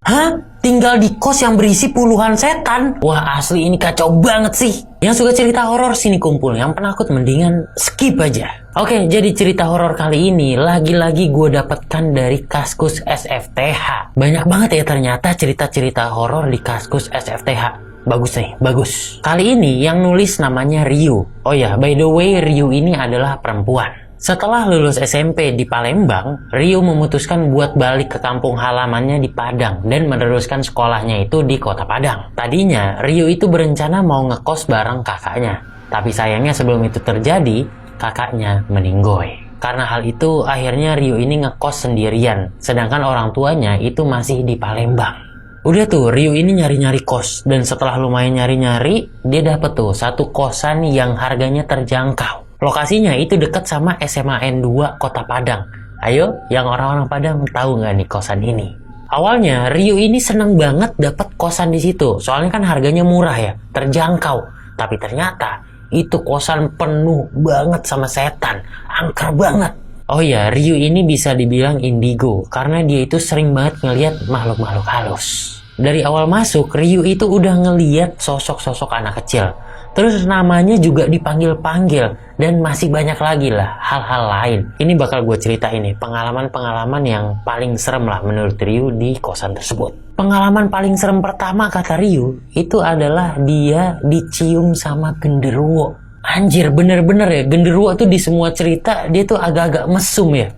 Hah? Tinggal di kos yang berisi puluhan setan? Wah, asli ini kacau banget sih. Yang suka cerita horor sini kumpul, yang penakut mendingan skip aja. Oke, jadi cerita horor kali ini lagi-lagi gue dapatkan dari Kaskus SFTH. Banyak banget ya ternyata cerita-cerita horor di Kaskus SFTH. Bagus nih, bagus. Kali ini yang nulis namanya Ryu. Oh ya, by the way, Ryu ini adalah perempuan. Setelah lulus SMP di Palembang, Ryu memutuskan buat balik ke kampung halamannya di Padang dan meneruskan sekolahnya itu di kota Padang. Tadinya, Ryu itu berencana mau ngekos bareng kakaknya. Tapi sayangnya sebelum itu terjadi, kakaknya meninggoy. Karena hal itu, akhirnya Ryu ini ngekos sendirian, sedangkan orang tuanya itu masih di Palembang. Udah tuh, Ryu ini nyari-nyari kos, dan setelah lumayan nyari-nyari, dia dapet tuh satu kosan yang harganya terjangkau. Lokasinya itu dekat sama SMA N2 Kota Padang. Ayo, yang orang-orang Padang tahu nggak nih kosan ini? Awalnya, Ryu ini seneng banget dapat kosan di situ. Soalnya kan harganya murah ya, terjangkau. Tapi ternyata, itu kosan penuh banget sama setan. Angker banget. Oh ya, Ryu ini bisa dibilang indigo. Karena dia itu sering banget ngelihat makhluk-makhluk halus. Dari awal masuk, Ryu itu udah ngeliat sosok-sosok anak kecil. Terus namanya juga dipanggil-panggil. Dan masih banyak lagi lah hal-hal lain. Ini bakal gue cerita ini. Pengalaman-pengalaman yang paling serem lah menurut Ryu di kosan tersebut. Pengalaman paling serem pertama kata Ryu itu adalah dia dicium sama genderuwo. Anjir, bener-bener ya. Genderuwo tuh di semua cerita dia tuh agak-agak mesum ya.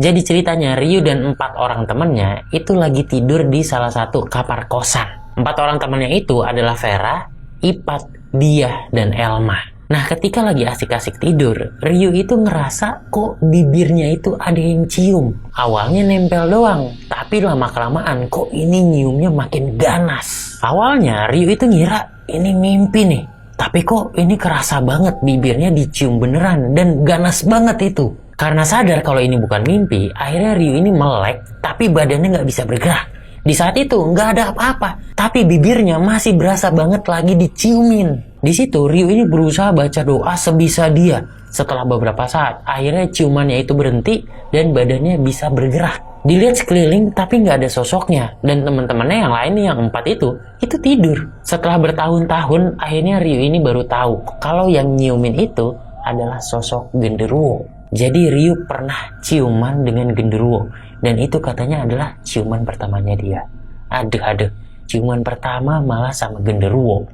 Jadi ceritanya Ryu dan 4 orang temennya itu lagi tidur di salah satu kamar kosan. 4 orang temennya itu adalah Vera, Ipat, Dia, dan Elma. Nah, ketika lagi asik-asik tidur, Ryu itu ngerasa kok bibirnya itu ada yang cium. Awalnya nempel doang, tapi lama-kelamaan kok ini nyiumnya makin ganas. Awalnya Ryu itu ngira ini mimpi nih. Tapi kok ini kerasa banget bibirnya dicium beneran dan ganas banget itu. Karena sadar kalau ini bukan mimpi, akhirnya Ryu ini melek, tapi badannya nggak bisa bergerak. Di saat itu nggak ada apa-apa, tapi bibirnya masih berasa banget lagi diciumin. Di situ Ryu ini berusaha baca doa sebisa dia. Setelah beberapa saat, akhirnya ciumannya itu berhenti dan badannya bisa bergerak. Dilihat sekeliling tapi nggak ada sosoknya. Dan teman-temannya yang lain yang 4 itu tidur. Setelah bertahun-tahun, akhirnya Ryu ini baru tahu kalau yang nyiumin itu adalah sosok genderuwo. Jadi Ryu pernah ciuman dengan genderuwo. Dan itu katanya adalah ciuman pertamanya dia. Aduh, ciuman pertama malah sama genderuwo.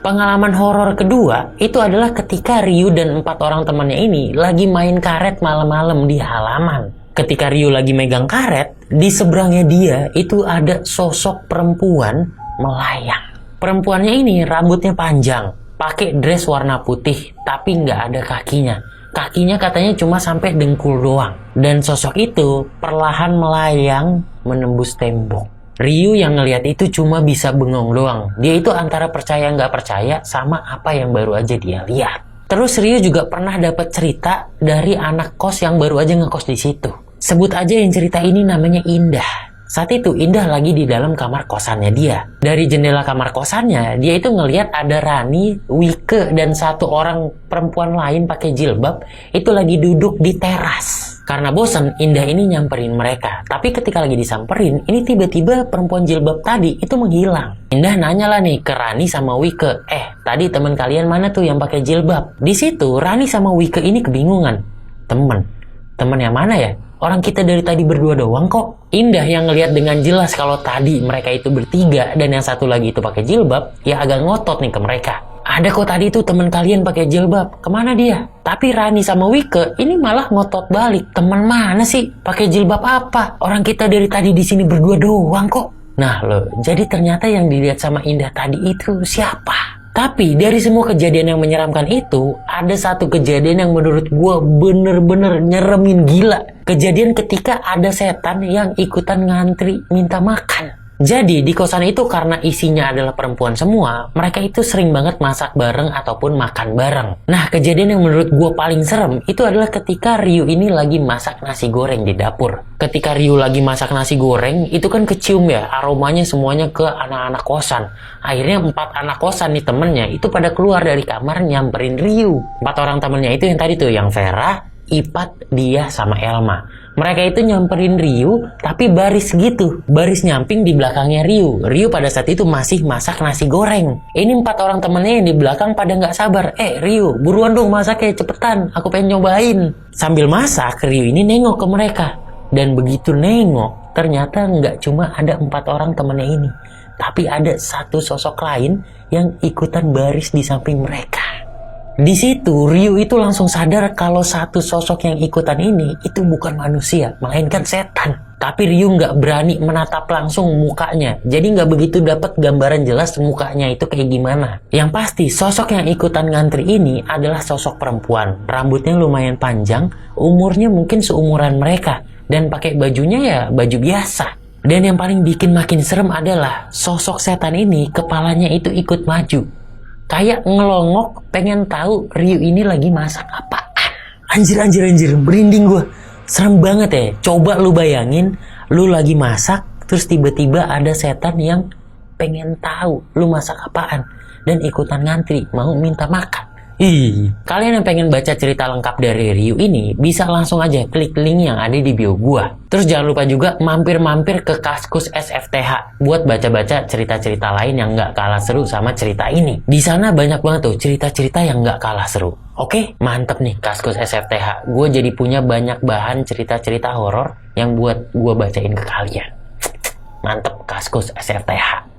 Pengalaman horor kedua itu adalah ketika Ryu dan 4 orang temannya ini lagi main karet malam-malam di halaman. Ketika Ryu lagi megang karet, di seberangnya dia itu ada sosok perempuan melayang. Perempuannya ini rambutnya panjang, pakai dress warna putih, tapi nggak ada kakinya. Kakinya katanya cuma sampai dengkul doang. Dan sosok itu perlahan melayang menembus tembok. Ryu yang ngelihat itu cuma bisa bengong doang. Dia itu antara percaya nggak percaya sama apa yang baru aja dia lihat. Terus Ryu juga pernah dapat cerita dari anak kos yang baru aja ngekos di situ. Sebut aja yang cerita ini namanya Indah. Saat itu Indah lagi di dalam kamar kosannya dia. Dari jendela kamar kosannya, dia itu ngelihat ada Rani, Wike, dan 1 orang perempuan lain pakai jilbab itu lagi duduk di teras. Karena bosan, Indah ini nyamperin mereka. Tapi ketika lagi disamperin, ini tiba-tiba perempuan jilbab tadi itu menghilang. Indah nanya lah nih ke Rani sama Wike, tadi teman kalian mana tuh yang pakai jilbab? Di situ Rani sama Wike ini kebingungan. Temen yang mana ya? Orang kita dari tadi berdua doang kok. Indah yang ngelihat dengan jelas kalau tadi mereka itu bertiga dan yang satu lagi itu pakai jilbab, ya agak ngotot nih ke mereka. Ada kok tadi itu teman kalian pakai jilbab, kemana dia? Tapi Rani sama Wike ini malah ngotot balik. Teman mana sih? Pakai jilbab apa? Orang kita dari tadi di sini berdua doang kok. Nah loh, jadi ternyata yang dilihat sama Indah tadi itu siapa? Tapi dari semua kejadian yang menyeramkan itu, ada satu kejadian yang menurut gue bener-bener nyeremin gila. Kejadian ketika ada setan yang ikutan ngantri minta makan. Jadi di kosan itu karena isinya adalah perempuan semua, mereka itu sering banget masak bareng ataupun makan bareng. Nah, kejadian yang menurut gue paling serem itu adalah ketika Ryu ini lagi masak nasi goreng di dapur. Ketika Ryu lagi masak nasi goreng, itu kan kecium ya, aromanya semuanya ke anak-anak kosan. Akhirnya 4 anak kosan nih temennya itu pada keluar dari kamar nyamperin Ryu. 4 orang temennya itu yang tadi tuh, yang Vera, Ipat, dia, sama Elma. Mereka itu nyamperin Ryu, tapi baris gitu. Baris nyamping di belakangnya Ryu. Ryu pada saat itu masih masak nasi goreng. Ini 4 orang temennya yang di belakang pada nggak sabar. Ryu, buruan dong masaknya, cepetan. Aku pengen nyobain. Sambil masak, Ryu ini nengok ke mereka. Dan begitu nengok, ternyata nggak cuma ada 4 orang temennya ini. Tapi ada satu sosok lain yang ikutan baris di samping mereka. Di situ Ryu itu langsung sadar kalau satu sosok yang ikutan ini itu bukan manusia, melainkan setan. Tapi Ryu nggak berani menatap langsung mukanya, jadi nggak begitu dapat gambaran jelas mukanya itu kayak gimana. Yang pasti sosok yang ikutan ngantri ini adalah sosok perempuan, rambutnya lumayan panjang, umurnya mungkin seumuran mereka, dan pakai bajunya ya baju biasa. Dan yang paling bikin makin serem adalah sosok setan ini kepalanya itu ikut maju. Kayak ngelongok pengen tahu Ryu ini lagi masak apa. Anjir, merinding gue. Serem banget ya. Coba lu bayangin, lu lagi masak, terus tiba-tiba ada setan yang pengen tahu lu masak apaan. Dan ikutan ngantri, mau minta makan. Kalian yang pengen baca cerita lengkap dari Ryu ini, bisa langsung aja klik link yang ada di bio gua. Terus jangan lupa juga mampir-mampir ke Kaskus SFTH buat baca-baca cerita-cerita lain yang nggak kalah seru sama cerita ini. Di sana banyak banget tuh cerita-cerita yang nggak kalah seru. Oke, mantep nih Kaskus SFTH. Gue jadi punya banyak bahan cerita-cerita horor yang buat gue bacain ke kalian. Mantep Kaskus SFTH.